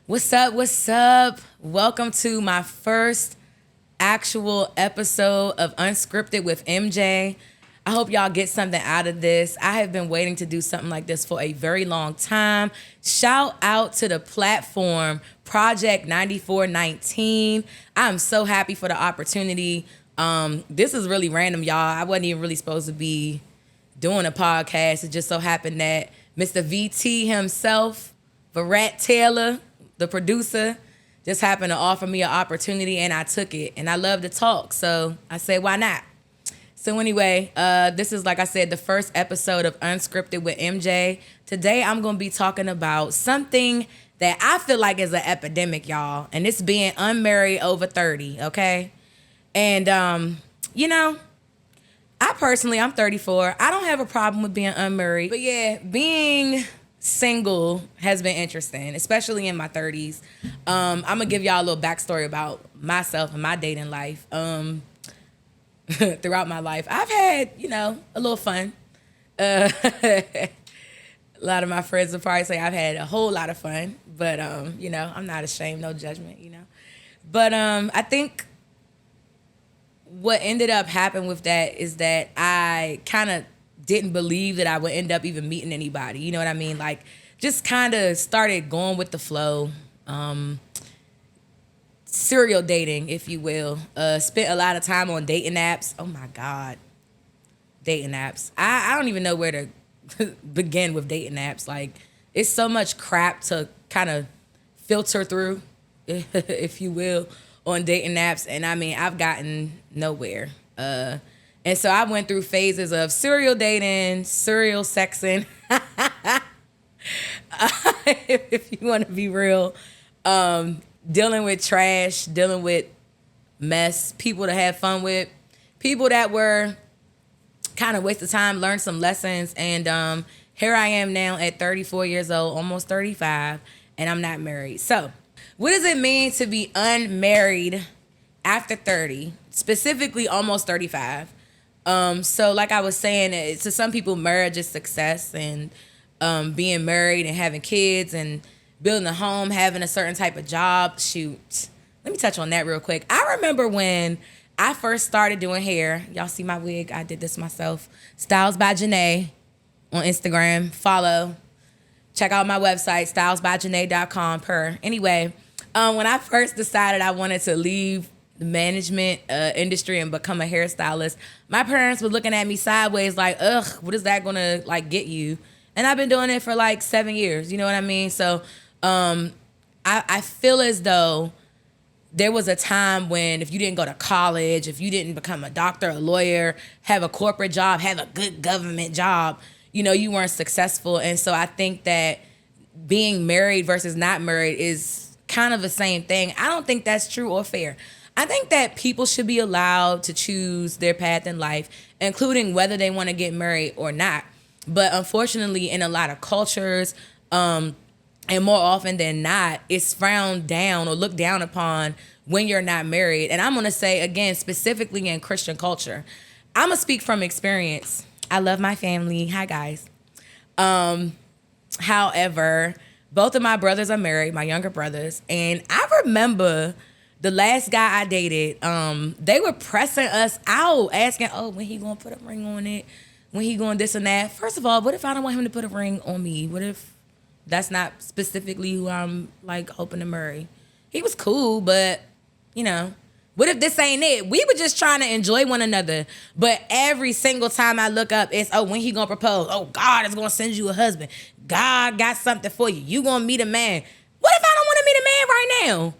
What's up? What's up? Welcome to my first actual episode of Unscripted with MJ. I hope y'all get something out of this. I have been waiting to do something like this for a very long time. Shout out to the platform Project 9419. I'm so happy for the opportunity. This is really random, y'all. I wasn't even really supposed to be doing a podcast. It just so happened that Mr. VT himself, Varat Taylor, the producer, just happened to offer me an opportunity and I took it. And I love to talk, so I said, why not? So anyway, this is, like I said, the first episode of Unscripted with MJ. Today I'm going to be talking about something that I feel like is an epidemic, y'all. And it's being unmarried over 30, okay? And, I'm 34. I don't have a problem with being unmarried. But yeah, being single has been interesting, especially in my 30s. I'm going to give y'all a little backstory about myself and my dating life. Throughout my life, I've had, a little fun. A lot of my friends would probably say I've had a whole lot of fun. But, I'm not ashamed, no judgment, But I think what ended up happening with that is that I kind of didn't believe that I would end up even meeting anybody. You know what I mean? Like, just kind of started going with the flow. Serial dating, if you will. Spent a lot of time on dating apps. Oh my God. Dating apps. I don't even know where to begin with dating apps. Like, it's so much crap to kind of filter through, if you will, on dating apps. And I mean, I've gotten nowhere. And so I went through phases of serial dating, serial sexing, if you want to be real. Dealing with trash, dealing with mess, people to have fun with, people that were kind of waste of time, learned some lessons. And here I am now at 34 years old, almost 35, and I'm not married. So what does it mean to be unmarried after 30, specifically almost 35? So like I was saying, to some people, marriage is success, and being married and having kids and building a home, having a certain type of job. Shoot. Let me touch on that real quick. I remember when I first started doing hair. Y'all see my wig? I did this myself. Styles by Janae on Instagram. Follow. Check out my website, stylesbyjanae.com. Anyway, when I first decided I wanted to leave the management industry and become a hairstylist, my parents were looking at me sideways like, ugh, what is that gonna get you? And I've been doing it for 7 years. You know what I mean? So I feel as though there was a time when if you didn't go to college, if you didn't become a doctor, a lawyer, have a corporate job, have a good government job, you weren't successful. And so I think that being married versus not married is kind of the same thing. I don't think that's true or fair. I think that people should be allowed to choose their path in life, including whether they want to get married or not. But unfortunately, in a lot of cultures, and more often than not, it's frowned down or looked down upon when you're not married. And I'm going to say, again, specifically in Christian culture, I'm going to speak from experience. I love my family. Hi, guys. However, both of my brothers are married, my younger brothers. And I remember the last guy I dated, they were pressing us out, asking, oh, when he going to put a ring on it? When he going this and that? First of all, what if I don't want him to put a ring on me? What if that's not specifically who I'm hoping to marry? He was cool, but what if this ain't it? We were just trying to enjoy one another. But every single time I look up, it's, oh, when he gonna propose? Oh, God is gonna send you a husband. God got something for you. You gonna meet a man. What if I don't want to meet a man right now?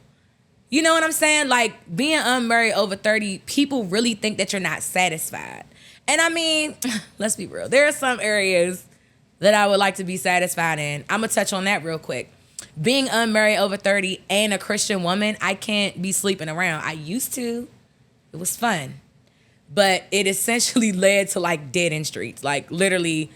You know what I'm saying? Being unmarried over 30, people really think that you're not satisfied. And I mean, let's be real. There are some areas that I would like to be satisfied in. I'm going to touch on that real quick. Being unmarried over 30 and a Christian woman, I can't be sleeping around. I used to. It was fun. But it essentially led to dead end streets. Literally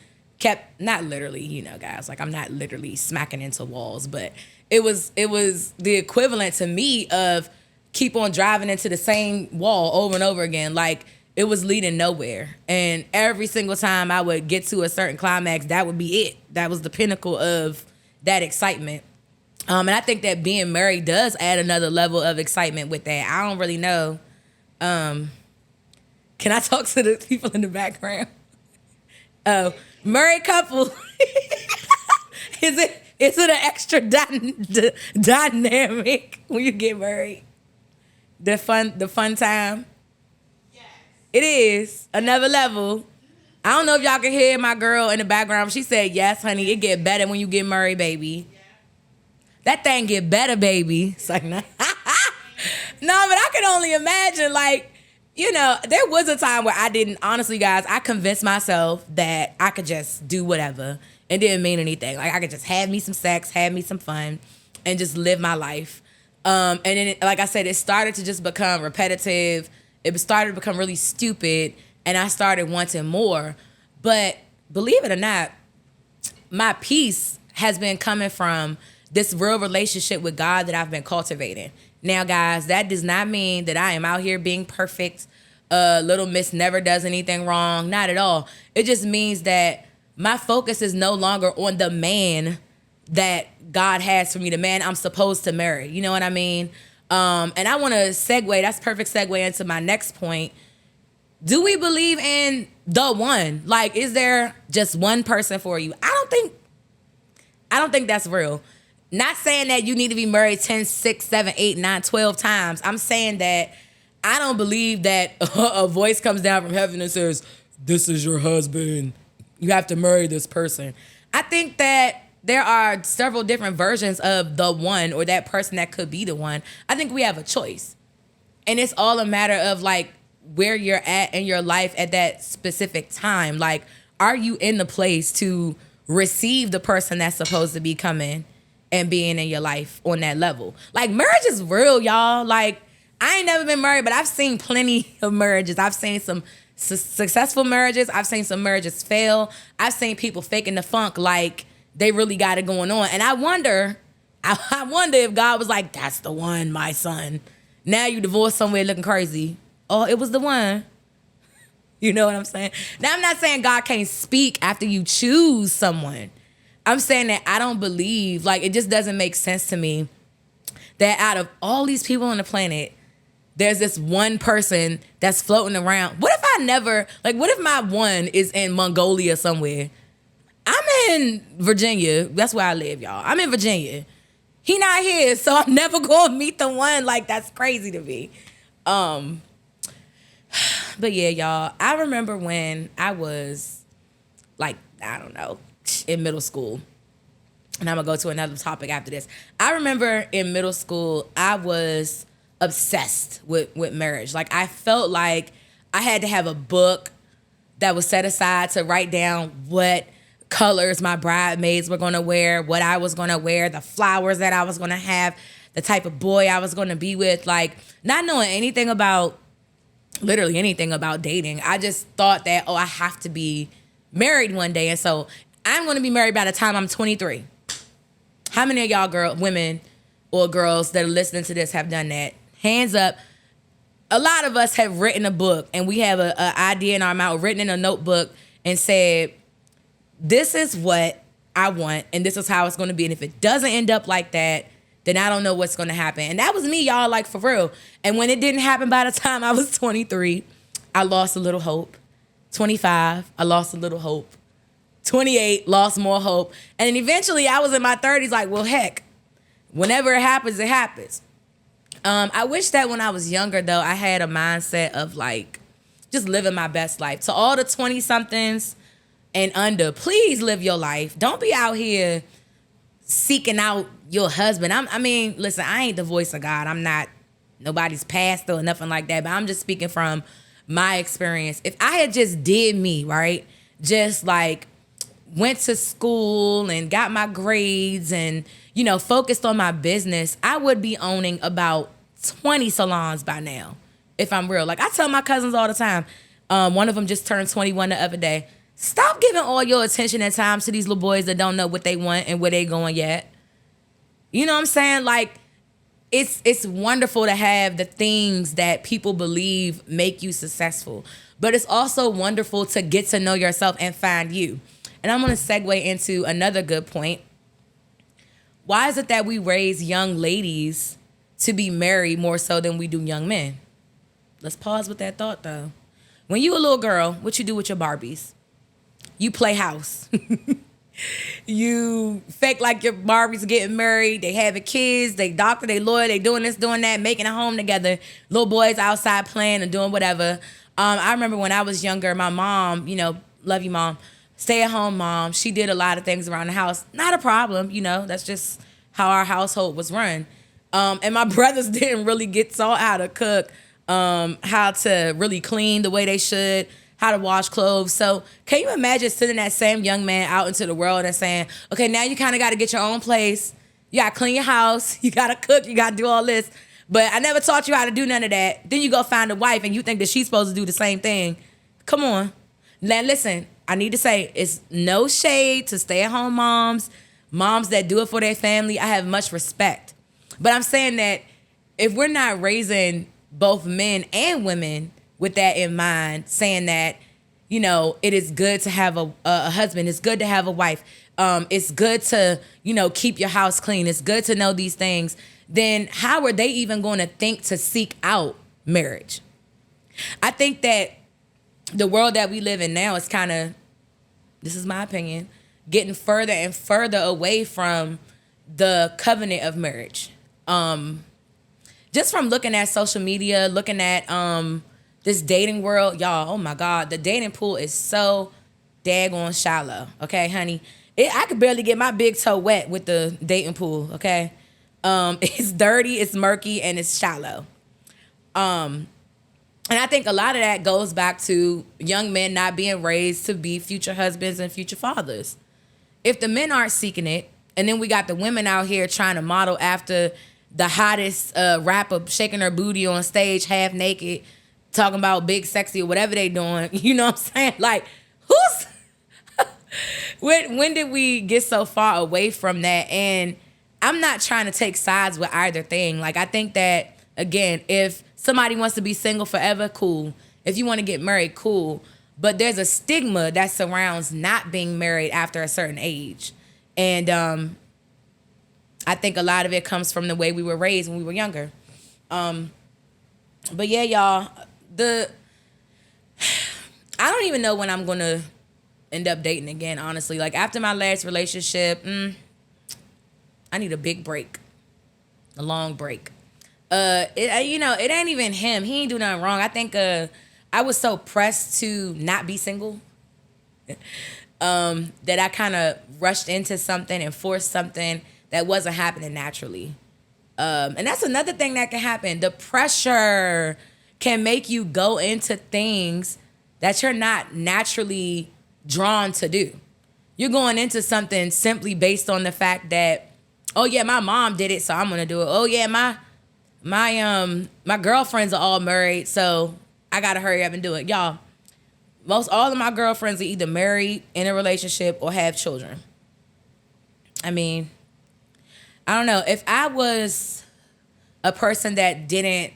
not literally, guys. I'm not literally smacking into walls. But it was the equivalent to me of keep on driving into the same wall over and over again. It was leading nowhere. And every single time I would get to a certain climax, that would be it. That was the pinnacle of that excitement. And I think that being married does add another level of excitement with that. I don't really know. Can I talk to the people in the background? Oh, married couple. Is it an extra dynamic when you get married? The fun time. Yes. It is another level. I don't know if y'all can hear my girl in the background. She said, "Yes, honey, it get better when you get married, baby." Yeah. That thing get better, baby. It's like, nah. No, but I can only imagine, like, you know, there was a time where I didn't, honestly, guys, I convinced myself that I could just do whatever. It didn't mean anything. Like, I could just have me some sex, have me some fun, and just live my life. And then, like I said, it started to just become repetitive. It started to become really stupid, and I started wanting more. But believe it or not, my peace has been coming from this real relationship with God that I've been cultivating. Now, guys, that does not mean that I am out here being perfect. Little Miss never does anything wrong. Not at all. It just means that my focus is no longer on the man that God has for me, the man I'm supposed to marry. You know what I mean? And I want to segue. That's perfect segue into my next point. Do we believe in the one? Like, is there just one person for you? I don't think that's real. Not saying that you need to be married 10, 6, 7, 8, 9, 12 times. I'm saying that I don't believe that a voice comes down from heaven and says, "This is your husband. You have to marry this person." I think that there are several different versions of the one or that person that could be the one. I think we have a choice. And it's all a matter of, like, where you're at in your life at that specific time. Like, are you in the place to receive the person that's supposed to be coming and being in your life on that level? Like, marriage is real, y'all. Like, I ain't never been married, but I've seen plenty of marriages. I've seen some successful marriages. I've seen some marriages fail. I've seen people faking the funk like they really got it going on. And I wonder if God was like, "That's the one, my son. Now you divorced somewhere looking crazy. Oh, it was the one." You know what I'm saying? Now, I'm not saying God can't speak after you choose someone. I'm saying that I don't believe, like, it just doesn't make sense to me that out of all these people on the planet, there's this one person that's floating around. What if my one is in Mongolia somewhere? I'm in Virginia. That's where I live, y'all. I'm in Virginia. He not here, so I'm never going to meet the one. Like, that's crazy to me. But yeah, y'all, I remember when I was, like, I don't know, in middle school. And I'm going to go to another topic after this. I remember in middle school, I was obsessed with marriage. Like, I felt like I had to have a book that was set aside to write down what colors my bridesmaids were going to wear, what I was going to wear, the flowers that I was going to have, the type of boy I was going to be with. Like, not knowing anything about, literally anything about dating. I just thought that, I have to be married one day. And so I'm going to be married by the time I'm 23. How many of y'all women or girls that are listening to this have done that? Hands up. A lot of us have written a book, and we have an idea in our mouth, written in a notebook, and said, "This is what I want, and this is how it's going to be. And if it doesn't end up like that, then I don't know what's going to happen." And that was me, y'all, like, for real. And when it didn't happen by the time I was 23, I lost a little hope. 25, I lost a little hope. 28, lost more hope. And then eventually I was in my 30s like, well, heck, whenever it happens, it happens. I wish that when I was younger, though, I had a mindset of, like, just living my best life. To all the 20-somethings and under, please live your life. Don't be out here seeking out your husband. I mean, listen, I ain't the voice of God. I'm not nobody's pastor or nothing like that, but I'm just speaking from my experience. If I had just did me, right, just, like, went to school and got my grades and, you know, focused on my business, I would be owning about 20 salons by now, if I'm real. Like, I tell my cousins all the time, one of them just turned 21 the other day. Stop giving all your attention and time to these little boys that don't know what they want and where they going yet. You know what I'm saying? Like, it's wonderful to have the things that people believe make you successful, but it's also wonderful to get to know yourself and find you. And I'm going to segue into another good point. why is it that we raise young ladies to be married more so than we do young men? Let's pause with that thought, though. When you a little girl, what you do with your Barbies? You play house. You fake like your Barbies are getting married. They having kids. They doctor. They lawyer. They doing this, doing that, making a home together. Little boys outside playing and doing whatever. I remember when I was younger, my mom, love you, mom, stay at home mom. She did a lot of things around the house. Not a problem, that's just how our household was run. And my brothers didn't really get taught how to cook, how to really clean the way they should, how to wash clothes. So can you imagine sending that same young man out into the world and saying, okay, now you kind of got to get your own place. You got to clean your house. You got to cook. You got to do all this. But I never taught you how to do none of that. Then you go find a wife and you think that she's supposed to do the same thing. Come on. Now listen, I need to say it's no shade to stay-at-home moms that do it for their family. I have much respect. But I'm saying that if we're not raising both men and women with that in mind, saying that, it is good to have a husband, it's good to have a wife, it's good to, keep your house clean, it's good to know these things, then how are they even going to think to seek out marriage? I think that the world that we live in now is kind of, this is my opinion, getting further and further away from the covenant of marriage. Just from looking at social media, looking at this dating world, y'all, oh my God, the dating pool is so daggone shallow, okay, honey? I could barely get my big toe wet with the dating pool, okay? It's dirty, it's murky, and it's shallow. And I think a lot of that goes back to young men not being raised to be future husbands and future fathers. If the men aren't seeking it, and then we got the women out here trying to model after the hottest rapper shaking her booty on stage half naked, talking about big sexy or whatever they doing, you know what I'm saying? Like, when did we get so far away from that? And I'm not trying to take sides with either thing. Like, I think that, again, if somebody wants to be single forever, cool. If you want to get married, cool. But there's a stigma that surrounds not being married after a certain age. And I think a lot of it comes from the way we were raised when we were younger. But yeah, y'all, I don't even know when I'm going to end up dating again, honestly. Like, after my last relationship, I need a big break, a long break. It ain't even him. He ain't do nothing wrong. I think I was so pressed to not be single that I kind of rushed into something and forced something that wasn't happening naturally. And that's another thing that can happen. The pressure can make you go into things that you're not naturally drawn to do. You're going into something simply based on the fact that, oh yeah, my mom did it, so I'm gonna do it. Oh yeah, my girlfriends are all married, so I gotta hurry up and do it. Y'all, all of my girlfriends are either married, in a relationship, or have children. I mean, I don't know. If I was a person that didn't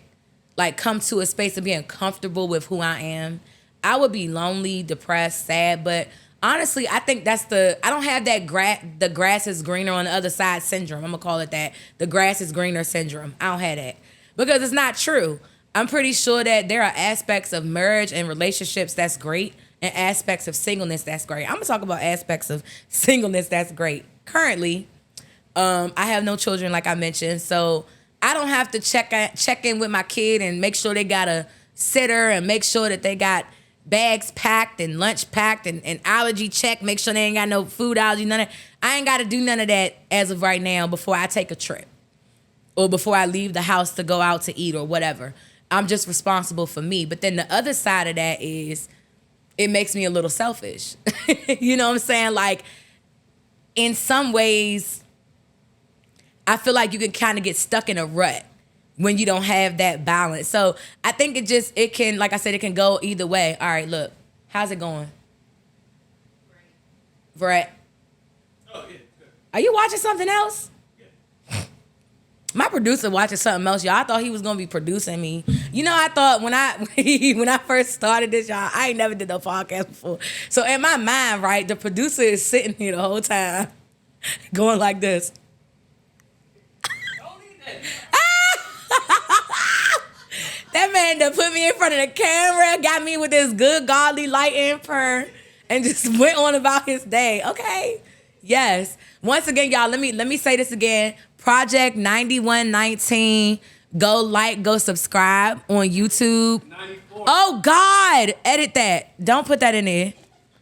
come to a space of being comfortable with who I am, I would be lonely, depressed, sad. But honestly, I think I don't have that the grass is greener on the other side syndrome. I'm gonna call it that. The grass is greener syndrome. I don't have that. Because it's not true. I'm pretty sure that there are aspects of marriage and relationships that's great, and aspects of singleness that's great. I'm gonna talk about aspects of singleness that's great. Currently, I have no children, like I mentioned, so I don't have to check in with my kid and make sure they got a sitter and make sure that they got bags packed and lunch packed and allergy check, make sure they ain't got no food allergy, none of that. I ain't got to do none of that as of right now before I take a trip or before I leave the house to go out to eat or whatever. I'm just responsible for me. But then the other side of that is it makes me a little selfish. You know what I'm saying? Like, in some ways, I feel like you can kind of get stuck in a rut when you don't have that balance. So I think it can, like I said, it can go either way. All right, look, how's it going? Brett? Oh, yeah, good. Are you watching something else? Yeah. My producer watching something else, y'all. I thought he was going to be producing me. I thought when I first started this, y'all, I ain't never did no podcast before. So in my mind, right, the producer is sitting here the whole time going like this. to put me in front of the camera, got me with this good godly light and prayer, and just went on about his day. Okay. Yes. Once again, y'all, let me say this again. Project 9119. Go like, go subscribe on YouTube. 94. Oh God. Edit that. Don't put that in there.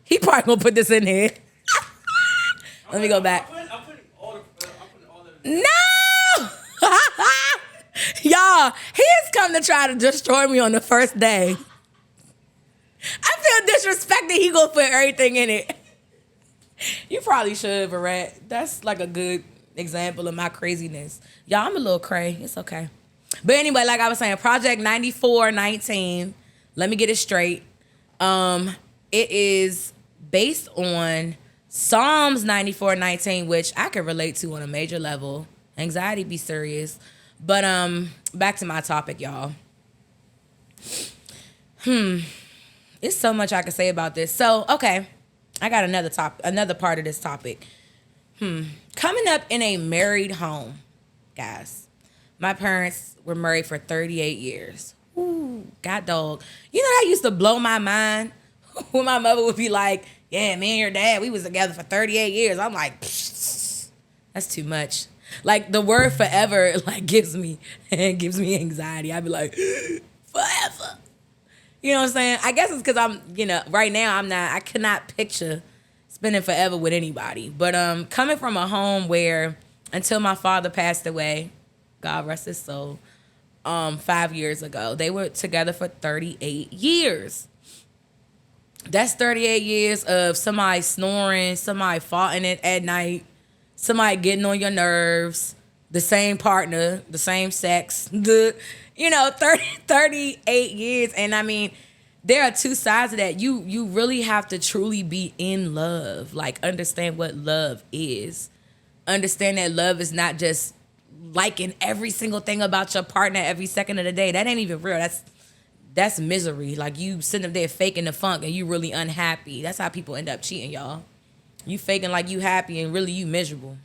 He probably gonna put this in there. Let me go back. I'm putting all the No! Y'all, he has come to try to destroy me on the first day. I feel disrespected. He gonna put everything in it. You probably should, Barrett. That's like a good example of my craziness. Y'all, I'm a little cray. It's okay. But anyway, like I was saying, Project 9419. Let me get it straight. It is based on Psalms 94:19, which I can relate to on a major level. Anxiety be serious. But back to my topic, y'all. It's so much I could say about this. So, okay. I got another part of this topic. Coming up in a married home, guys. My parents were married for 38 years. Ooh, God dog. You know, that used to blow my mind when my mother would be like, yeah, me and your dad, we was together for 38 years. I'm like, that's too much. Like, the word forever, like, gives me anxiety. I'd be like, forever. You know what I'm saying? I guess it's because I'm, right now I cannot picture spending forever with anybody. But coming from a home where, until my father passed away, God rest his soul, 5 years ago, they were together for 38 years. That's 38 years of somebody snoring, somebody farting it at night, somebody getting on your nerves, the same partner, the same sex, 38 years. And I mean, there are two sides of that. You really have to truly be in love, like understand what love is. Understand that love is not just liking every single thing about your partner every second of the day. That ain't even real. That's misery. Like, you sitting up there faking the funk and you really unhappy. That's how people end up cheating, y'all. You faking like you happy and really you miserable.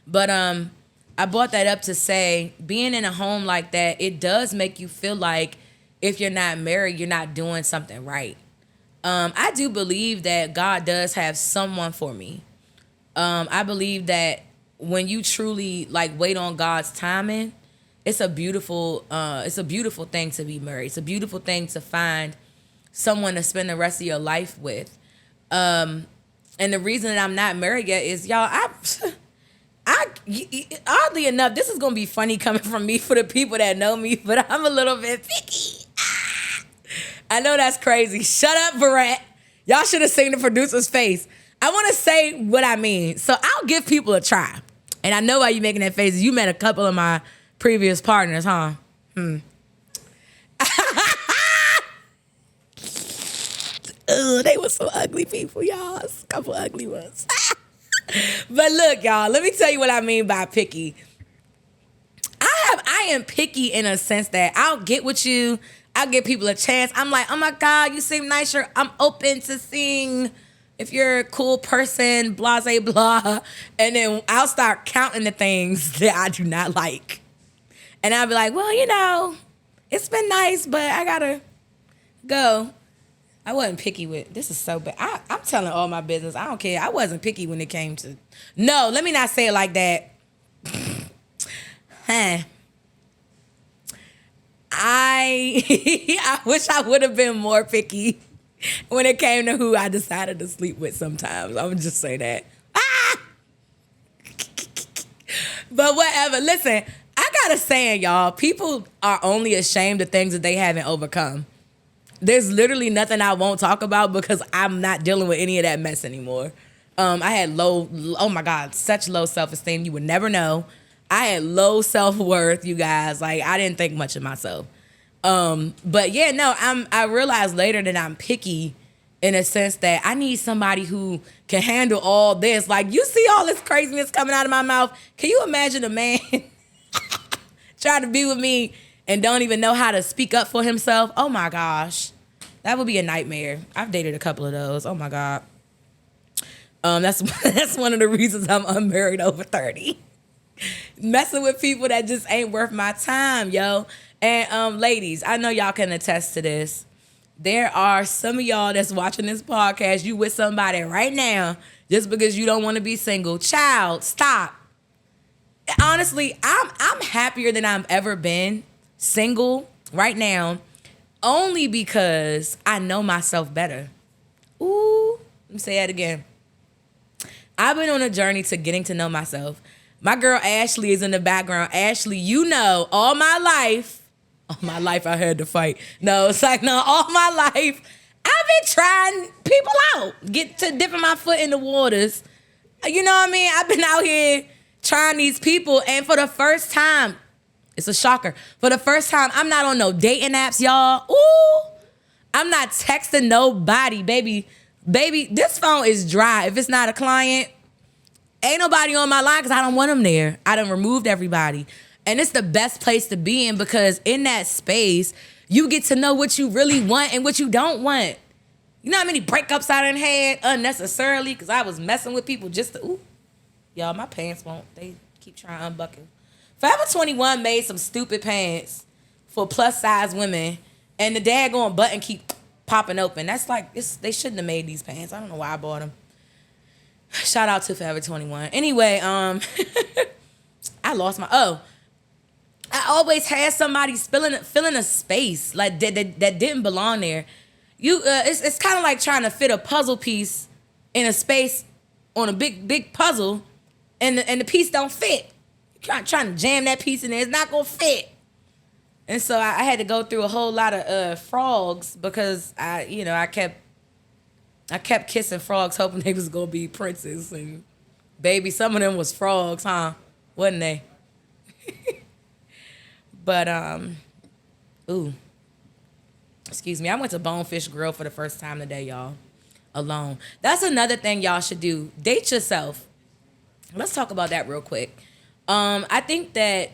But I brought that up to say, being in a home like that, it does make you feel like if you're not married, you're not doing something right. I do believe that God does have someone for me. I believe that when you truly like wait on God's timing, it's a beautiful thing to be married. It's a beautiful thing to find someone to spend the rest of your life with. And the reason that I'm not married yet is, y'all, oddly enough, this is gonna be funny coming from me for the people that know me, but I'm a little bit picky. I know that's crazy. Shut up, Barrett. Y'all should have seen the producer's face. I want to say what I mean. So I'll give people a try. And I know why you're making that face. You met a couple of my previous partners, huh? Ugh, they were some ugly people, y'all. A couple ugly ones. But look, y'all, let me tell you what I mean by picky. I am picky in a sense that I'll get with you. I'll give people a chance. I'm like, oh my God, you seem nice. I'm open to seeing if you're a cool person, blah, blah, blah. And then I'll start counting the things that I do not like. And I'll be like, well, it's been nice, but I gotta go. I wasn't picky with, this is so bad. I'm telling all my business. I don't care. I wasn't picky when it came to, no, let me not say it like that. I wish I would have been more picky when it came to who I decided to sleep with sometimes. I would just say that. But whatever. Listen, I got a saying, y'all. People are only ashamed of things that they haven't overcome. There's literally nothing I won't talk about because I'm not dealing with any of that mess anymore. I had oh my God, such low self-esteem. You would never know. I had low self-worth, you guys. Like, I didn't think much of myself. But yeah, no, I realized later that I'm picky in a sense that I need somebody who can handle all this. Like, you see all this craziness coming out of my mouth. Can you imagine a man trying to be with me and don't even know how to speak up for himself? Oh my gosh. That would be a nightmare. I've dated a couple of those. Oh my God. That's one of the reasons I'm unmarried over 30. Messing with people that just ain't worth my time, yo. And ladies, I know y'all can attest to this. There are some of y'all that's watching this podcast, you with somebody right now just because you don't want to be single. Child, stop. Honestly, I'm happier than I've ever been single right now, only because I know myself better. Ooh, let me say that again. I've been on a journey to getting to know myself. My girl Ashley is in the background. Ashley, you know, all my life I had to fight. No, it's like, no, all my life, I've been trying people out, get to dipping my foot in the waters. You know what I mean? I've been out here trying these people, and for the first time, it's a shocker. For the first time, I'm not on no dating apps, y'all. Ooh, I'm not texting nobody, baby. Baby, this phone is dry. If it's not a client, ain't nobody on my line because I don't want them there. I done removed everybody. And it's the best place to be in because in that space, you get to know what you really want and what you don't want. You know how many breakups I done had unnecessarily because I was messing with people just to, ooh. Y'all, my pants won't. They keep trying to unbuckle. Forever 21 made some stupid pants for plus size women and the daggone button keep popping open. That's like, they shouldn't have made these pants. I don't know why I bought them. Shout out to Forever 21. Anyway, I lost my, I always had somebody filling a space like that didn't belong there. It's kind of like trying to fit a puzzle piece in a space on a big puzzle, and the piece don't fit. You're trying to jam that piece in there, it's not gonna fit. And so I had to go through a whole lot of frogs because I kept kissing frogs, hoping they was gonna be princes, and baby, some of them was frogs, huh? Wasn't they? But, excuse me. I went to Bonefish Grill for the first time today, y'all. Alone. That's another thing y'all should do. Date yourself. Let's talk about that real quick. I think that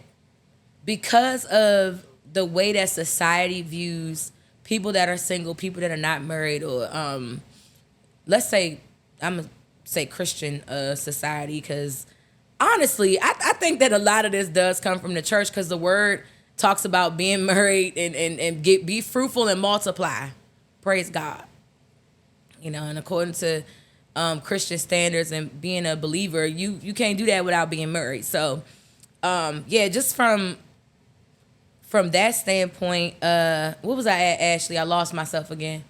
because of the way that society views people that are single, people that are not married, or let's say, I'm going to say Christian society, because honestly, I think that a lot of this does come from the church because the word talks about being married and be fruitful and multiply. Praise God. You know, and according to Christian standards and being a believer, you can't do that without being married. So, just from that standpoint, what was I at, Ashley? I lost myself again.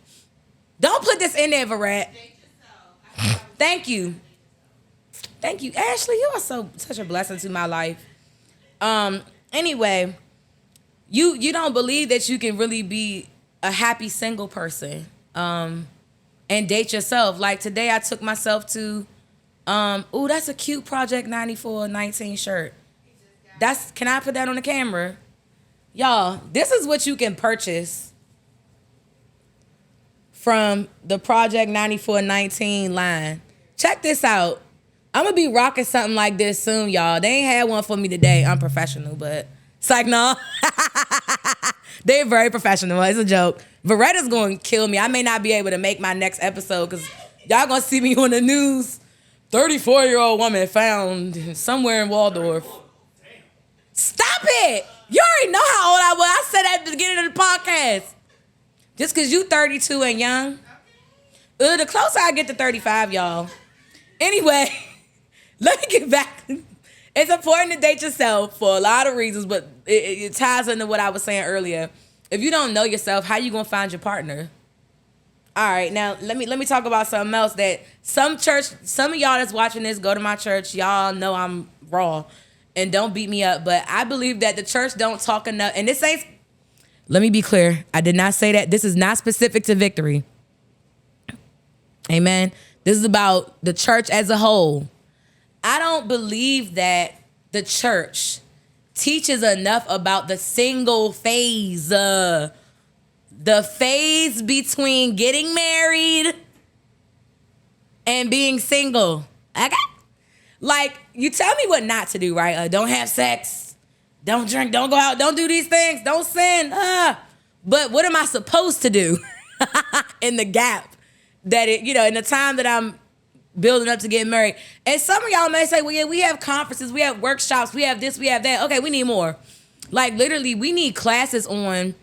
Don't put this in there, Varat. Thank you. Thank you, Ashley. You are such a blessing to my life. Anyway, you don't believe that you can really be a happy single person and date yourself. Like today, I took myself to, that's a cute Project 9419 shirt. Can I put that on the camera? Y'all, this is what you can purchase from the Project 9419 line. Check this out. I'm going to be rocking something like this soon, y'all. They ain't had one for me today. I'm professional, but it's like, no. They're very professional. It's a joke. Veretta's going to kill me. I may not be able to make my next episode because y'all going to see me on the news. 34-year-old woman found somewhere in Waldorf. Stop it. You already know how old I was. I said that at the beginning of the podcast. Just because you 32 and young. The closer I get to 35, y'all. Anyway, let me get back. It's important to date yourself for a lot of reasons, but it ties into what I was saying earlier. If you don't know yourself, how you gonna find your partner? All right, now let me talk about something else that some of y'all that's watching this go to my church. Y'all know I'm raw, and don't beat me up. But I believe that the church don't talk enough. And this ain't. Let me be clear. I did not say that. This is not specific to Victory. Amen. This is about the church as a whole. I don't believe that the church teaches enough about the single phase. The phase between getting married and being single. You tell me what not to do, right? Don't have sex. Don't drink. Don't go out. Don't do these things. Don't sin. But what am I supposed to do in the gap in the time that I'm building up to get married? And some of y'all may say, well, yeah, we have conferences, we have workshops, we have this, we have that. Okay, we need more. Like literally, we need classes on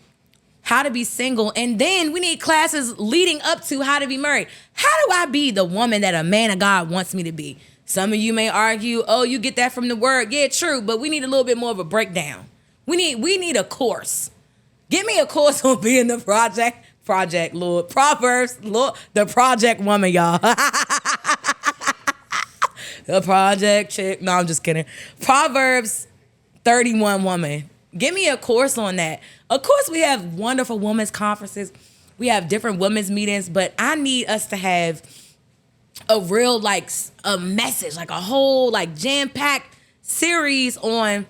how to be single, and then we need classes leading up to how to be married. How do I be the woman that a man of God wants me to be? Some of you may argue, oh, you get that from the word. Yeah, true, but we need a little bit more of a breakdown. We need a course. Give me a course on being the project, Lord. Proverbs, Lord, the project woman, y'all. The project chick. No, I'm just kidding. Proverbs 31 woman. Give me a course on that. Of course, we have wonderful women's conferences. We have different women's meetings, but I need us to have a real, like, a message, like a whole, like, jam-packed series on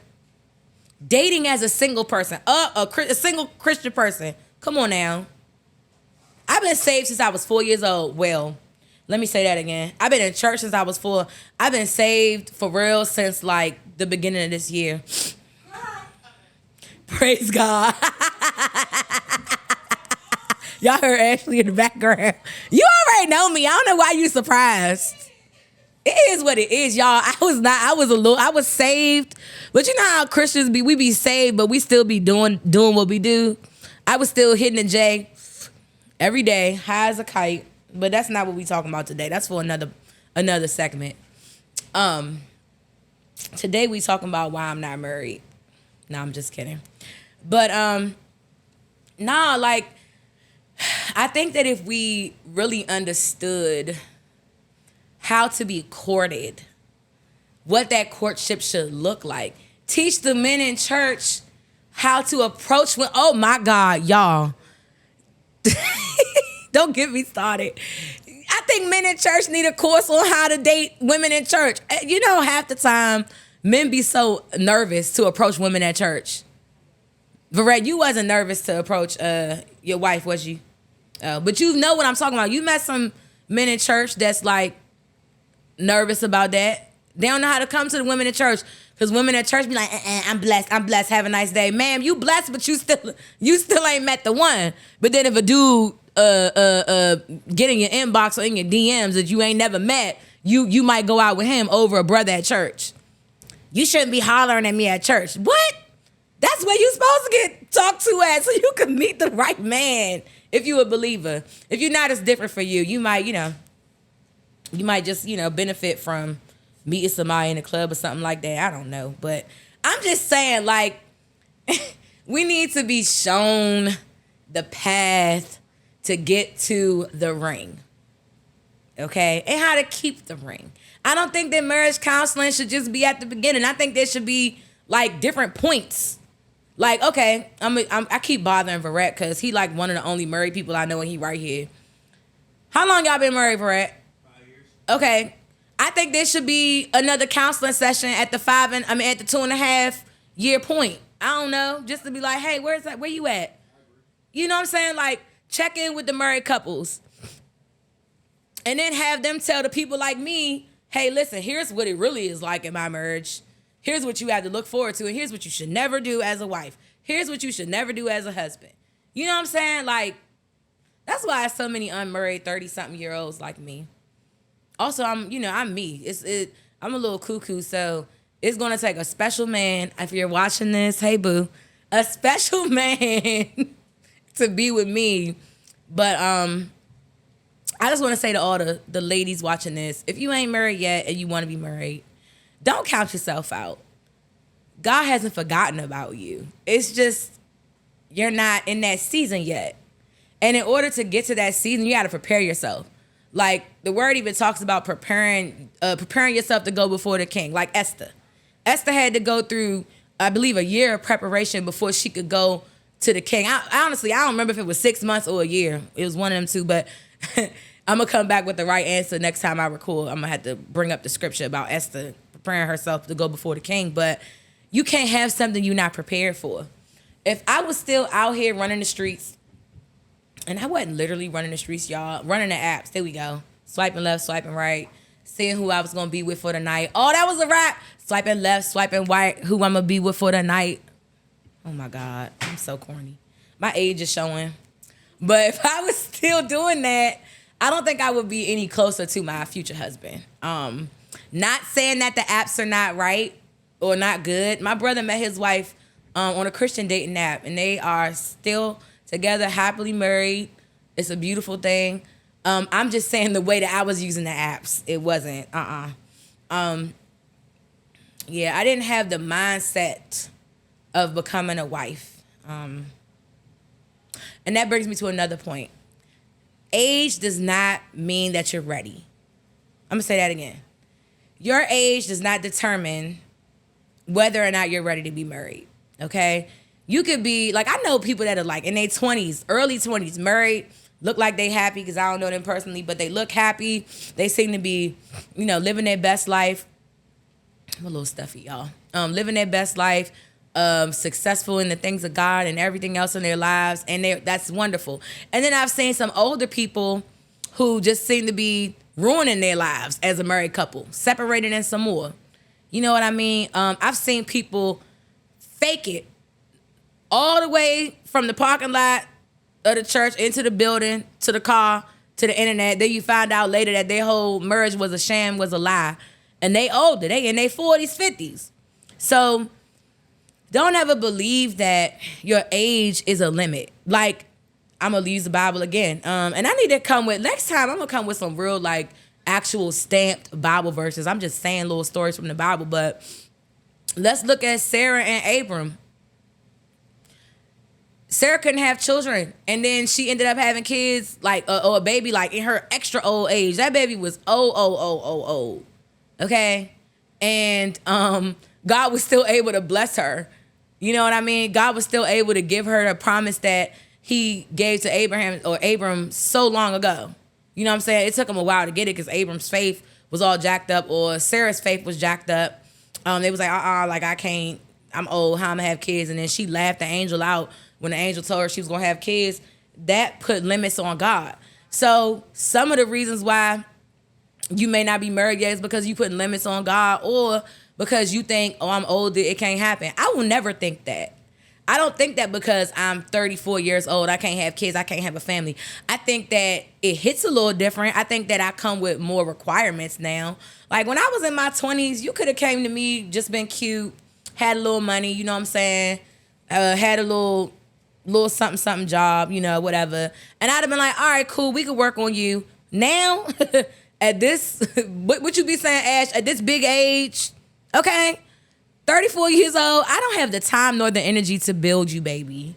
dating as a single person, a single Christian person. Come on now. I've been saved since I was 4 years old. Well, let me say that again. I've been in church since I was 4. I've been saved for real since, like, the beginning of this year. Praise God. Y'all heard Ashley in the background. You already know me. I don't know why you surprised. It is what it is, y'all. I was saved. But you know how Christians be, we be saved, but we still be doing what we do. I was still hitting the J every day, high as a kite. But that's not what we talking about today. That's for another segment. Today we talking about why I'm not married. No, I'm just kidding. But like, I think that if we really understood how to be courted, what that courtship should look like, teach the men in church how to approach when, oh my God, y'all. Don't get me started. I think men in church need a course on how to date women in church. You know, half the time, men be so nervous to approach women at church. Verette, you wasn't nervous to approach your wife, was you? But you know what I'm talking about. You met some men in church that's like nervous about that. They don't know how to come to the women in church because women at church be like, I'm blessed, have a nice day. Ma'am, you blessed, but you still ain't met the one. But then if a dude get in your inbox or in your DMs that you ain't never met, you might go out with him over a brother at church. You shouldn't be hollering at me at church. What? That's where you supposed to get talked to at so you can meet the right man if you a believer. If you're not, it's different for you. You might just, benefit from meeting somebody in a club or something like that. I don't know. But I'm just saying, like, we need to be shown the path to get to the ring. Okay? And how to keep the ring. I don't think that marriage counseling should just be at the beginning. I think there should be, like, different points. Like, okay, I keep bothering Verette because he, like, one of the only married people I know, and he right here. How long y'all been married, Verette? 5 years. Okay. I think there should be another counseling session at the 2.5 year point. I don't know, just to be like, hey, where you at? You know what I'm saying? Like, check in with the married couples. And then have them tell the people like me, hey, listen, here's what it really is like in my marriage. Here's what you have to look forward to, and here's what you should never do as a wife. Here's what you should never do as a husband. You know what I'm saying? Like, that's why there's so many unmarried 30-something-year-olds like me. Also, I'm me. I'm a little cuckoo, so it's gonna take a special man. If you're watching this, hey boo, a special man to be with me. But I just want to say to all the ladies watching this, if you ain't married yet and you want to be married, don't count yourself out. God hasn't forgotten about you. It's just you're not in that season yet. And in order to get to that season, you got to prepare yourself. Like, the word even talks about preparing yourself to go before the king, like Esther. Esther had to go through, I believe, a year of preparation before she could go to the king. Honestly, I don't remember if it was 6 months or a year. It was one of them two, but I'm going to come back with the right answer next time I record. I'm going to have to bring up the scripture about Esther preparing herself to go before the king. But you can't have something you're not prepared for. If I was still out here running the streets, and I wasn't literally running the streets, y'all, running the apps, there we go. Swiping left, swiping right, seeing who I was going to be with for the night. Oh, that was a wrap. Swiping left, swiping right, who I'm going to be with for the night. Oh, my God. I'm so corny. My age is showing. But if I was still doing that, I don't think I would be any closer to my future husband. Not saying that the apps are not right or not good. My brother met his wife on a Christian dating app, and they are still together, happily married. It's a beautiful thing. I'm just saying the way that I was using the apps, it wasn't. Yeah, I didn't have the mindset of becoming a wife. And that brings me to another point. Age does not mean that you're ready. I'm gonna say that again. Your age does not determine whether or not you're ready to be married, okay? You could be, like, I know people that are like in their 20s, early 20s, married, look like they happy, because I don't know them personally, but they look happy. They seem to be, living their best life. I'm a little stuffy, y'all. Living their best life, successful in the things of God and everything else in their lives, and that's wonderful. And then I've seen some older people who just seem to be ruining their lives as a married couple, separated and some more. You know what I mean? I've seen people fake it all the way from the parking lot of the church into the building, to the car, to the internet. Then you find out later that their whole marriage was a sham, was a lie. And they older, they in their 40s, 50s. So don't ever believe that your age is a limit. Like, I'm gonna use the Bible again. And I need to come with, next time I'm gonna come with some real, like, actual stamped Bible verses. I'm just saying little stories from the Bible, but let's look at Sarah and Abram. Sarah couldn't have children, and then she ended up having kids, like, or a baby, like, in her extra old age. That baby was old. Okay? And God was still able to bless her. You know what I mean? God was still able to give her a promise that he gave to Abraham or Abram so long ago. You know what I'm saying? It took him a while to get it because Abram's faith was all jacked up, or Sarah's faith was jacked up. They was like, like, I can't, I'm old, how I'm gonna have kids? And then she laughed the angel out when the angel told her she was gonna have kids. That put limits on God. So some of the reasons why you may not be married yet is because you putting limits on God, or because you think, I'm older, it can't happen. I will never think that. I don't think that because I'm 34 years old, I can't have kids, I can't have a family. I think that it hits a little different. I think that I come with more requirements now. Like, when I was in my 20s, you could have came to me, just been cute, had a little money, you know what I'm saying? Had a little something job, whatever. And I'd have been like, all right, cool, we could work on you. Now, at this, what you be saying, Ash, at this big age, okay, 34 years old, I don't have the time nor the energy to build you, baby.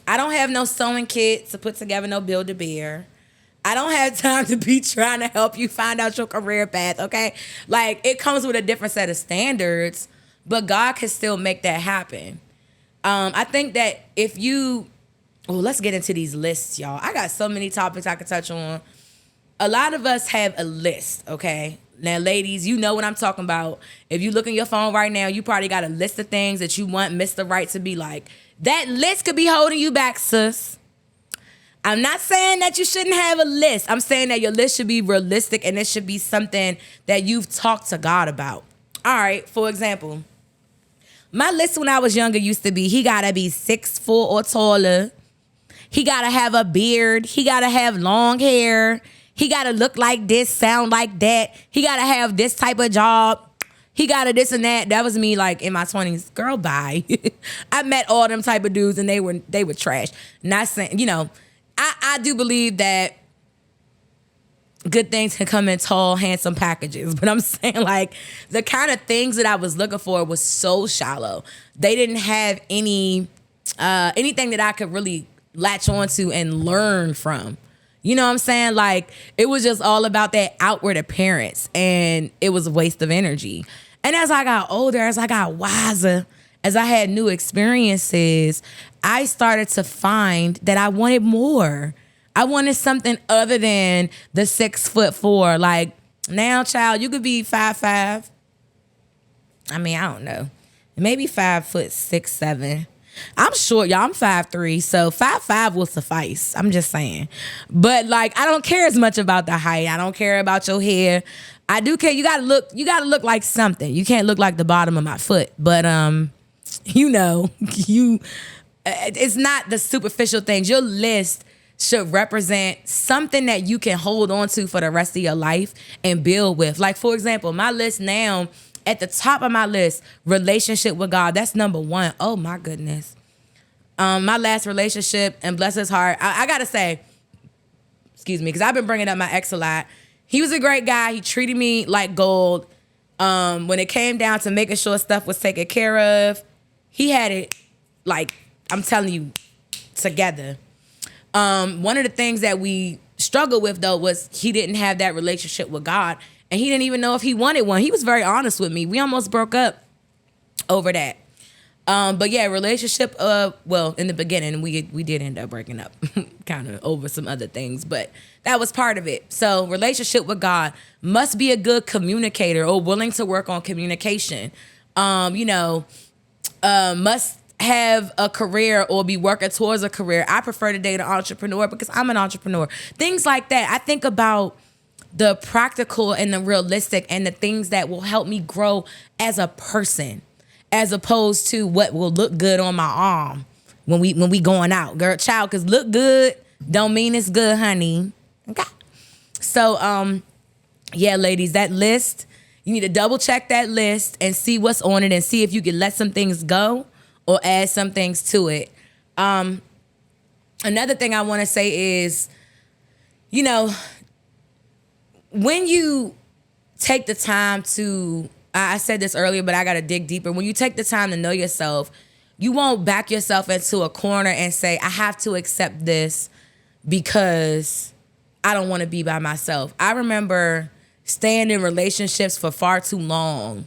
I don't have no sewing kit to put together, no Build-A-Bear. I don't have time to be trying to help you find out your career path, okay? Like, it comes with a different set of standards, but God can still make that happen. I think that if you, let's get into these lists, y'all. I got so many topics I could touch on. A lot of us have a list, okay? Now, ladies, you know what I'm talking about. If you look in your phone right now, you probably got a list of things that you want Mr. Right to be like. That list could be holding you back, sis. I'm not saying that you shouldn't have a list. I'm saying that your list should be realistic, and it should be something that you've talked to God about. All right, for example, my list when I was younger used to be, he gotta be 6'4" or taller. He gotta have a beard. He gotta have long hair. He got to look like this, sound like that. He got to have this type of job. He got to this and that. That was me, like, in my 20s. Girl, bye. I met all them type of dudes, and they were trash. Not saying, I do believe that good things can come in tall, handsome packages. But I'm saying, like, the kind of things that I was looking for was so shallow. They didn't have anything that I could really latch onto and learn from. You know what I'm saying? Like, it was just all about that outward appearance, and it was a waste of energy. And as I got older, as I got wiser, as I had new experiences, I started to find that I wanted more. I wanted something other than the 6'4". Like, now, child, you could be 5'5". I mean, I don't know. Maybe 5'6", 7". I'm short, y'all. I'm 5'3", so 5'5" will suffice. I'm just saying. But, like, I don't care as much about the height. I don't care about your hair. I do care. You gotta look like something. You can't look like the bottom of my foot. But it's not the superficial things. Your list should represent something that you can hold on to for the rest of your life and build with. Like, for example, my list now at the top of my list, relationship with God. That's number one. Oh my goodness. My last relationship, and bless his heart, I gotta say, excuse me, because I've been bringing up my ex a lot. He was a great guy. He treated me like gold. When it came down to making sure stuff was taken care of, he had it, like, I'm telling you, together. One of the things that we struggled with, though, was he didn't have that relationship with God, and he didn't even know if he wanted one. He was very honest with me. We almost broke up over that. But yeah, relationship, well, in the beginning, we did end up breaking up kind of over some other things, but that was part of it. So relationship with God, must be a good communicator or willing to work on communication. Must have a career or be working towards a career. I prefer to date an entrepreneur because I'm an entrepreneur. Things like that. I think about the practical and the realistic and the things that will help me grow as a person, as opposed to what will look good on my arm when we going out. Girl, child, because look good don't mean it's good, honey. Okay. So, yeah, ladies, that list, you need to double check that list and see what's on it and see if you can let some things go or add some things to it. Another thing I want to say is, when you take the time to, I said this earlier, but I got to dig deeper. When you take the time to know yourself, you won't back yourself into a corner and say, I have to accept this because I don't want to be by myself. I remember staying in relationships for far too long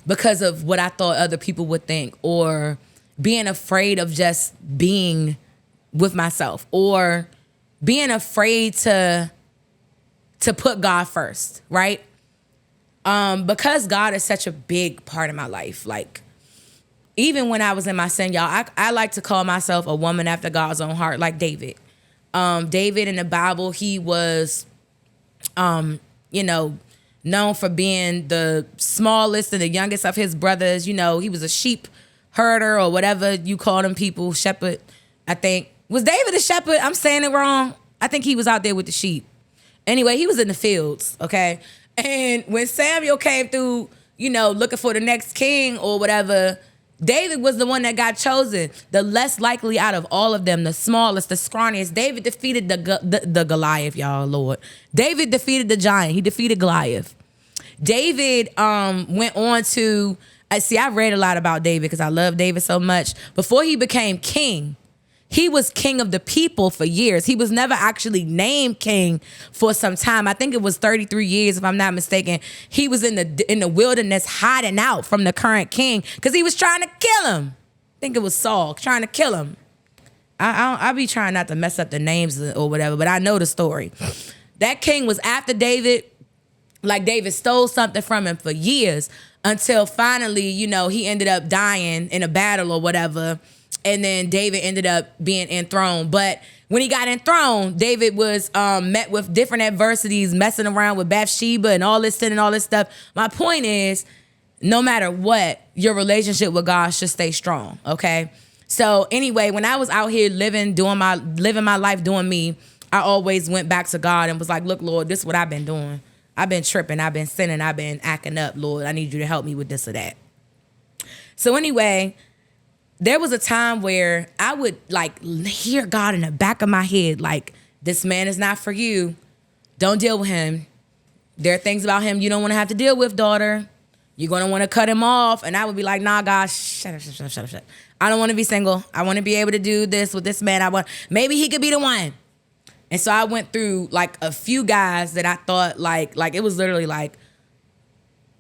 because of what I thought other people would think, or being afraid of just being with myself, or being afraid to put God first, right? Because God is such a big part of my life. Like, even when I was in my sin, y'all, I like to call myself a woman after God's own heart, like David. David in the Bible, he was, known for being the smallest and the youngest of his brothers. He was a sheep herder or whatever you call them people, shepherd, I think. Was David a shepherd? I'm saying it wrong. I think he was out there with the sheep. Anyway, he was in the fields, okay? And when Samuel came through, looking for the next king or whatever, David was the one that got chosen. The less likely out of all of them, the smallest, the scrawniest. David defeated the Goliath, y'all, Lord. David defeated the giant. He defeated Goliath. David went on to, I read a lot about David because I love David so much. Before he became king, he was king of the people for years. He was never actually named king for some time. I think it was 33 years, if I'm not mistaken. He was in the wilderness hiding out from the current king because he was trying to kill him. I think it was Saul trying to kill him. I be trying not to mess up the names or whatever, but I know the story. That king was after David, like David stole something from him for years, until finally, he ended up dying in a battle or whatever. And then David ended up being enthroned. But when he got enthroned, David was met with different adversities, messing around with Bathsheba and all this sin and all this stuff. My point is, no matter what, your relationship with God should stay strong, okay? So anyway, when I was out here living my life, doing me, I always went back to God and was like, look, Lord, this is what I've been doing. I've been tripping. I've been sinning. I've been acting up. Lord, I need you to help me with this or that. So anyway, there was a time where I would hear God in the back of my head, like, this man is not for you. Don't deal with him. There are things about him you don't want to have to deal with, daughter. You're going to want to cut him off. And I would be like, nah, God, shut up. I don't want to be single. I want to be able to do this with this man. Maybe he could be the one. And so I went through a few guys that I thought like it was literally like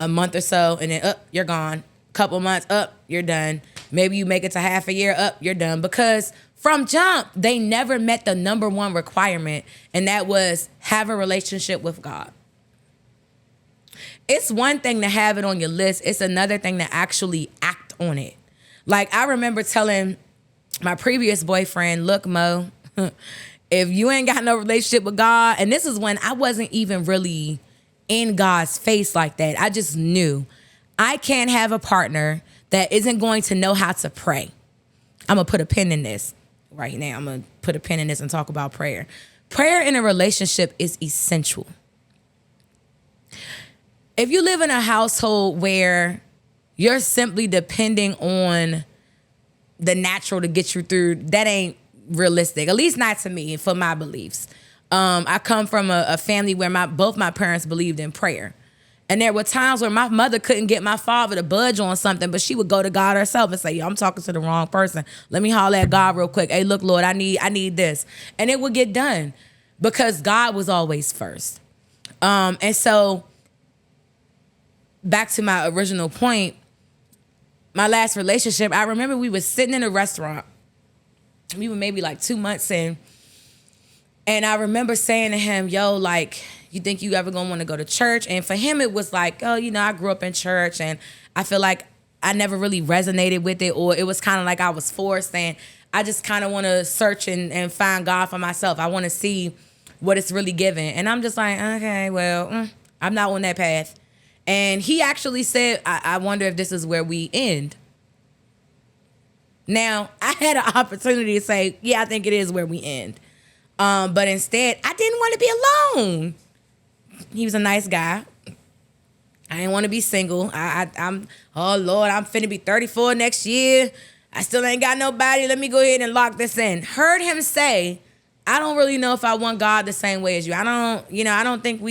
a month or so, and then you're gone. Couple months, you're done. Maybe you make it to half a year, you're done. Because from jump, they never met the number one requirement, and that was have a relationship with God. It's one thing to have it on your list. It's another thing to actually act on it. Like, I remember telling my previous boyfriend, look, Mo, if you ain't got no relationship with God, and this is when I wasn't even really in God's face like that. I just knew I can't have a partner that isn't going to know how to pray. I'm going to put a pin in this right now. I'm going to put a pin in this and talk about prayer. Prayer in a relationship is essential. if you live in a household where you're simply depending on the natural to get you through, that ain't realistic. At least not to me, for my beliefs. I come from a family where both my parents believed in prayer. And there were times where my mother couldn't get my father to budge on something, but she would go to God herself and say, yo, I'm talking to the wrong person. Let me holler at God real quick. Hey, look, Lord, I need this. And it would get done because God was always first. And so back to my original point, my last relationship, I remember we were sitting in a restaurant. We were maybe like 2 months in. And I remember saying to him, yo, like, you think you ever gonna want to go to church? And for him, it was like, oh, you know, I grew up in church and I feel like I never really resonated with it, or it was kind of like I was forced, and I just kind of want to search and find God for myself. I want to see what it's really giving. And I'm just like, okay, well, I'm not on that path. And he actually said, I wonder if this is where we end. Now, I had an opportunity to say, yeah, I think it is where we end. But instead, I didn't want to be alone. He was a nice guy. I didn't want to be single. I'm oh Lord, I'm finna be 34 next year. I still ain't got nobody. Let me go ahead and lock this in. Heard him say, I don't really know if I want God the same way as you. I don't think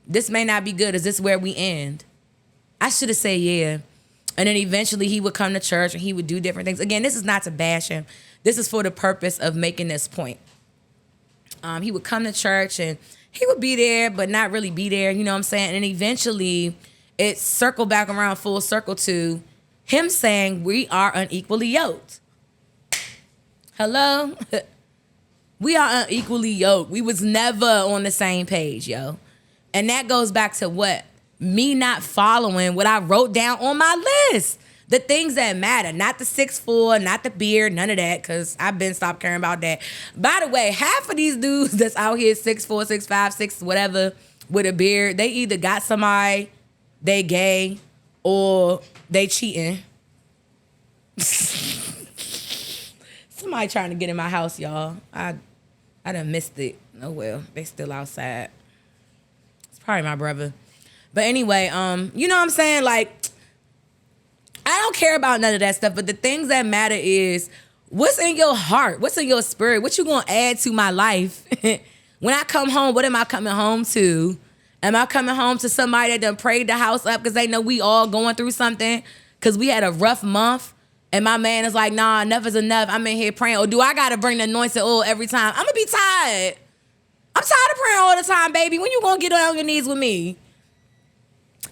this may not be good. Is this where we end? I should have said yeah. And then eventually he would come to church and he would do different things. Again, this is not to bash him. This is for the purpose of making this point. He would come to church and he would be there, but not really be there. You know what I'm saying? And eventually it circled back around full circle to him saying we are unequally yoked. Hello? We are unequally yoked. We was never on the same page, yo. And that goes back to what? Me not following what I wrote down on my list. The things that matter, not the 6'4", not the beard, none of that, because I've been stopped caring about that. By the way, half of these dudes that's out here 6'4", 6'5", 6 whatever with a beard, they either got somebody, they gay, or they cheating. Somebody trying to get in my house, y'all. I done missed it. Oh well, they still outside. It's probably my brother. But anyway, you know what I'm saying? Like, I don't care about none of that stuff, but the things that matter is what's in your heart, what's in your spirit, what you gonna add to my life. When I come home, what am I coming home to? Am I coming home to somebody that done prayed the house up because they know we all going through something because we had a rough month and my man is like, nah, enough is enough. I'm in here praying. Or do I gotta bring the anointed oil every time? I'm gonna be tired. I'm tired of praying all the time, baby. When you gonna get on your knees with me?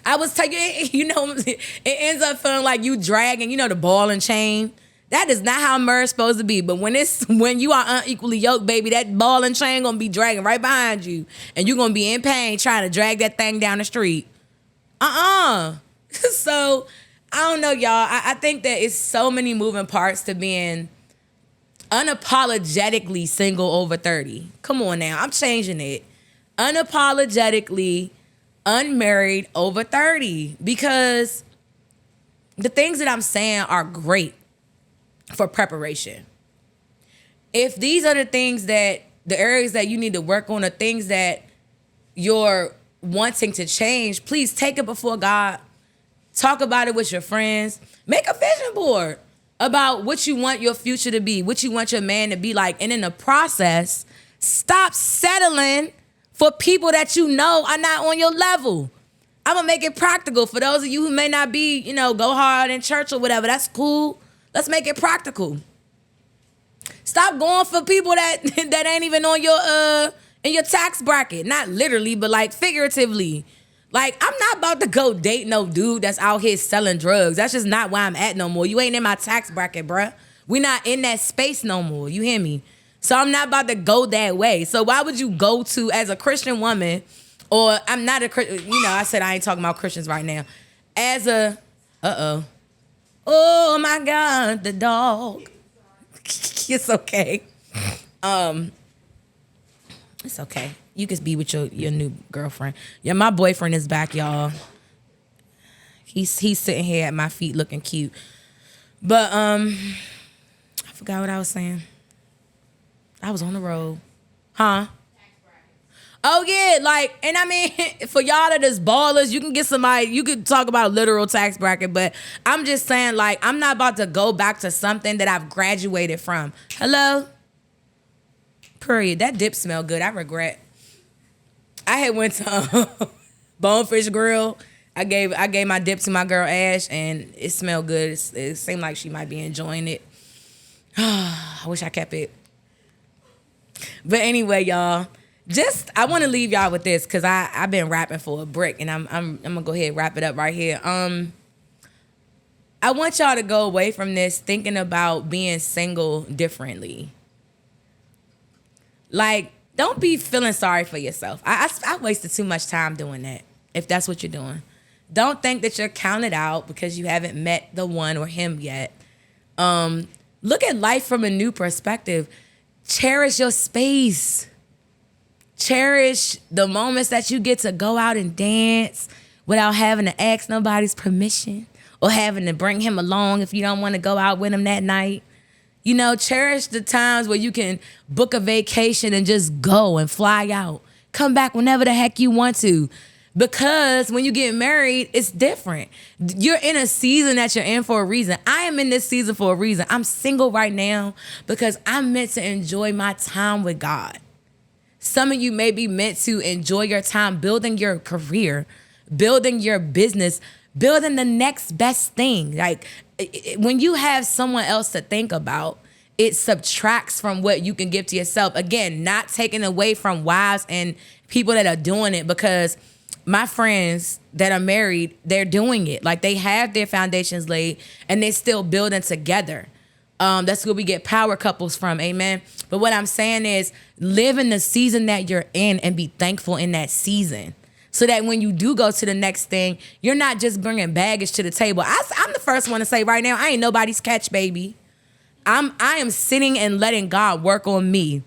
I was taking, you know, it ends up feeling like you dragging, you know, the ball and chain. That is not how marriage is supposed to be. But when you are unequally yoked, baby, that ball and chain gonna be dragging right behind you. And you're gonna be in pain trying to drag that thing down the street. So, I don't know, y'all. I think that it's so many moving parts to being unapologetically single over 30. Come on now, I'm changing it. Unapologetically unmarried over 30, because the things that I'm saying are great for preparation. If these are the areas that you need to work on, the things that you're wanting to change, please take it before God. Talk about it with your friends. Make a vision board about what you want your future to be, what you want your man to be like. And in the process, stop settling for people that you know are not on your level. I'm gonna make it practical for those of you who may not be, you know, go hard in church or whatever. That's cool. Let's make it practical. Stop going for people that ain't even on your in your tax bracket. Not literally, but like figuratively. Like, I'm not about to go date no dude that's out here selling drugs. That's just not where I'm at no more. You ain't in my tax bracket, bruh. We not in that space no more. You hear me? So I'm not about to go that way. So why would you go to, as a Christian woman, or I'm not a Christian, you know, I said I ain't talking about Christians right now. As a, oh my God, the dog. It's okay. It's okay. You can be with your new girlfriend. Yeah, my boyfriend is back, y'all. He's sitting here at my feet looking cute. But I forgot what I was saying. I was on the road. Huh? Oh yeah, like, and I mean, for y'all that is ballers, you can get somebody, you could talk about a literal tax bracket, but I'm just saying, like, I'm not about to go back to something that I've graduated from. Hello? Period. That dip smelled good. I regret. I had went to Bonefish Grill. I gave my dip to my girl Ash, and it smelled good. It seemed like she might be enjoying it. I wish I kept it. But anyway, y'all, I want to leave y'all with this because I've been rapping for a brick, and I'm gonna go ahead and wrap it up right here. I want y'all to go away from this thinking about being single differently. Like, don't be feeling sorry for yourself. I wasted too much time doing that. If that's what you're doing, don't think that you're counted out because you haven't met the one or him yet. Look at life from a new perspective. Cherish your space. Cherish the moments that you get to go out and dance without having to ask nobody's permission or having to bring him along if you don't want to go out with him that night. You know, cherish the times where you can book a vacation and just go and fly out. Come back whenever the heck you want to. Because when you get married, it's different. You're in a season that you're in for a reason. I am in this season for a reason. I'm single right now because I'm meant to enjoy my time with God. Some of you may be meant to enjoy your time building your career, building your business, building the next best thing. Like, when you have someone else to think about, it subtracts from what you can give to yourself. Again, not taking away from wives and people that are doing it, because my friends that are married, they're doing it. Like, they have their foundations laid and they're still building together. That's where we get power couples from, amen? But what I'm saying is, live in the season that you're in and be thankful in that season. So that when you do go to the next thing, you're not just bringing baggage to the table. I'm the first one to say right now, I ain't nobody's catch, baby. I am sitting and letting God work on me.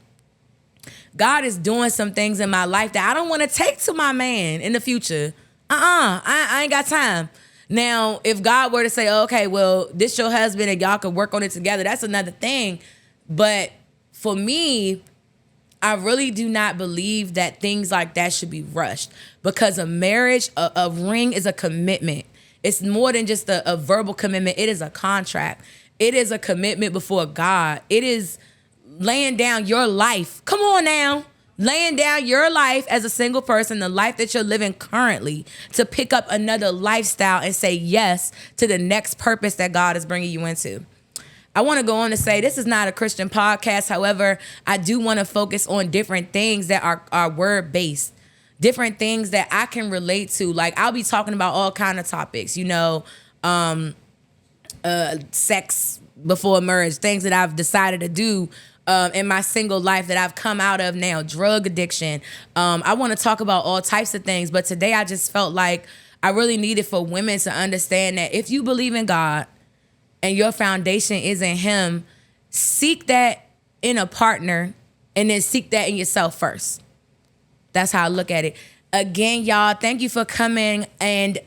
God is doing some things in my life that I don't want to take to my man in the future. I ain't got time. Now, if God were to say, okay, well, this your husband and y'all could work on it together, that's another thing. But for me, I really do not believe that things like that should be rushed, because a marriage, a ring is a commitment. It's more than just a verbal commitment. It is a contract. It is a commitment before God. It is laying down your life. Come on now. Laying down your life as a single person, the life that you're living currently, to pick up another lifestyle and say yes to the next purpose that God is bringing you into. I want to go on to say this is not a Christian podcast. However, I do want to focus on different things that are word-based, different things that I can relate to. Like, I'll be talking about all kind of topics, you know, sex before marriage, things that I've decided to do in my single life that I've come out of now, drug addiction. I want to talk about all types of things, but today I just felt like I really needed for women to understand that if you believe in God and your foundation is in Him, seek that in a partner and then seek that in yourself first. That's how I look at it. Again, y'all, thank you for coming and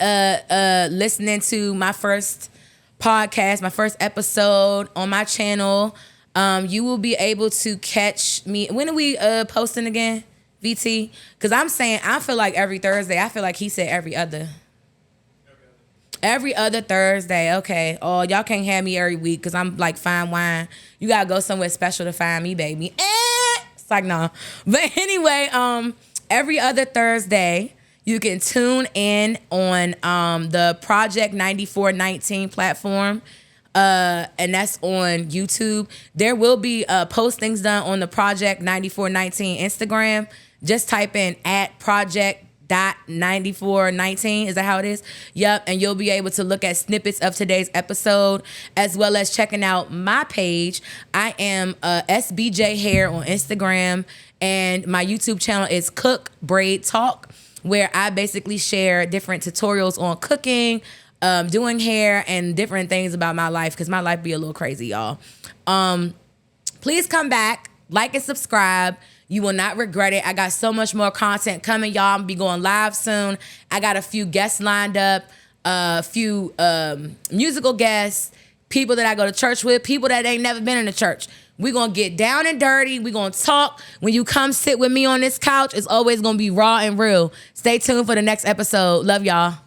listening to my first podcast, my first episode on my channel. You will be able to catch me. When are we posting again, VT? Because I'm saying, I feel like every Thursday. I feel like he said every other. Every other Thursday. Okay. Oh, y'all can't have me every week because I'm like fine wine. You got to go somewhere special to find me, baby. It's like, nah. But anyway, every other Thursday, you can tune in on the Project 9419 platform. And that's on YouTube. There will be postings done on the Project 9419 Instagram. Just type in @project.9419. Is that how it is? Yep. And you'll be able to look at snippets of today's episode, as well as checking out my page. I am SBJ Hair on Instagram, and my YouTube channel is Cook Braid Talk, where I basically share different tutorials on cooking, doing hair, and different things about my life, because my life be a little crazy, y'all. Please come back, like and subscribe. You will not regret it. I got so much more content coming, y'all. I'm gonna be going live soon. I got a few guests lined up, a few musical guests, people that I go to church with, people that ain't never been in the church. We're going to get down and dirty. We're going to talk. When you come sit with me on this couch, it's always going to be raw and real. Stay tuned for the next episode. Love y'all.